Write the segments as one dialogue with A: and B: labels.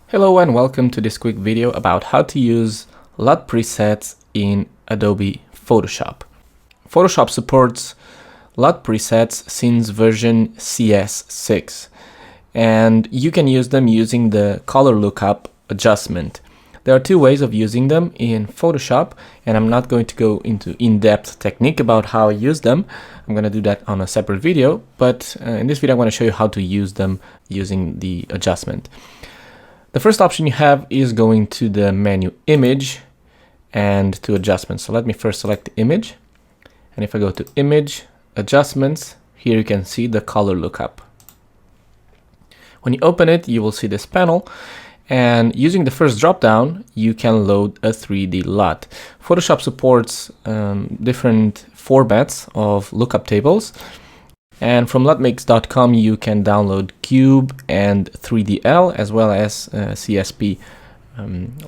A: Hello and welcome to this quick video about how to use LUT presets in Adobe Photoshop. Photoshop supports LUT presets since version CS6, and you can use them using the color lookup adjustment. There are two ways of using them in Photoshop, and I'm not going to go into in-depth technique about how I use them. I'm going to do that on a separate video, but in this video I'm going to show you how to use them using the adjustment. The first option you have is going to the menu Image and to Adjustments. So let me first select the image, and if I go to Image, Adjustments, here you can see the color lookup. When you open it, you will see this panel, and using the first drop-down, you can load a 3D LUT. Photoshop supports different formats of lookup tables. And from Lutmix.com you can download Cube and 3DL as well as CSP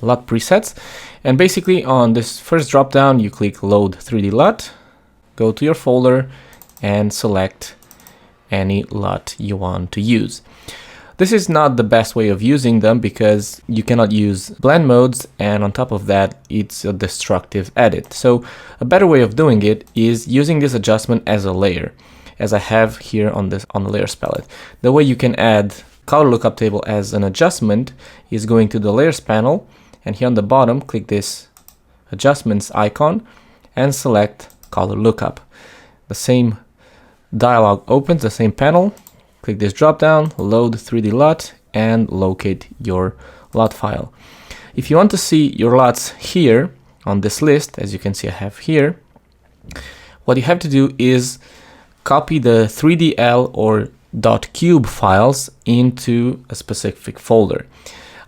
A: LUT presets. And basically on this first drop down you click Load 3D LUT, go to your folder and select any LUT you want to use. This is not the best way of using them because you cannot use blend modes, and on top of that it's a destructive edit. So a better way of doing it is using this adjustment as a layer, as I have here on the layers palette. The way you can add color lookup table as an adjustment is going to the layers panel, and here on the bottom click this adjustments icon and select color lookup. The same dialog opens, the same panel. Click this drop down, load 3D LUT, and locate your LUT file. If you want to see your LUTs here on this list, as you can see I have here, what you have to do is copy the 3DL or .cube files into a specific folder.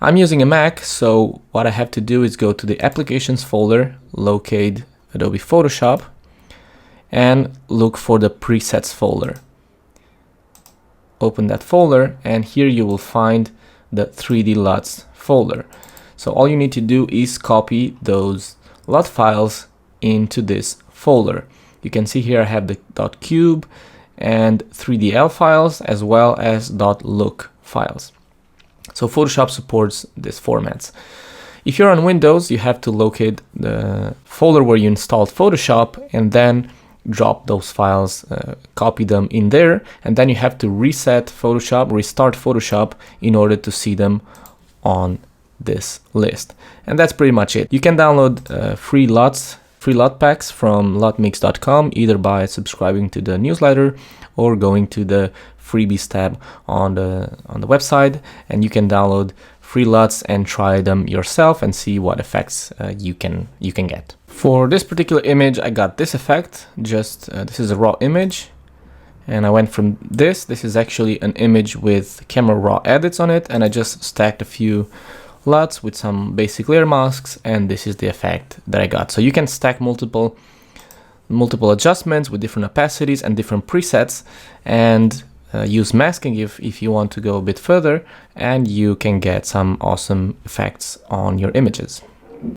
A: I'm using a Mac, so what I have to do is go to the Applications folder, locate Adobe Photoshop, and look for the Presets folder. Open that folder, and here you will find the 3D LUTs folder. So all you need to do is copy those LUT files into this folder. You can see here I have the .cube and 3DL files as well as .look files. So Photoshop supports these formats. If you're on Windows, you have to locate the folder where you installed Photoshop and then drop those files, copy them in there, and then you have to reset Photoshop, restart Photoshop in order to see them on this list. And that's pretty much it. You can download free LUT packs from Lutmix.com, either by subscribing to the newsletter or going to the freebies tab on the website, and you can download free LUTs and try them yourself and see what effects you can get. For this particular image, I got this effect. This is a raw image, and I went from this. This is actually an image with camera raw edits on it, and I just stacked a few LUTs with some basic layer masks, and this is the effect that I got. So you can stack multiple adjustments with different opacities and different presets, and use masking if you want to go a bit further, and you can get some awesome effects on your images.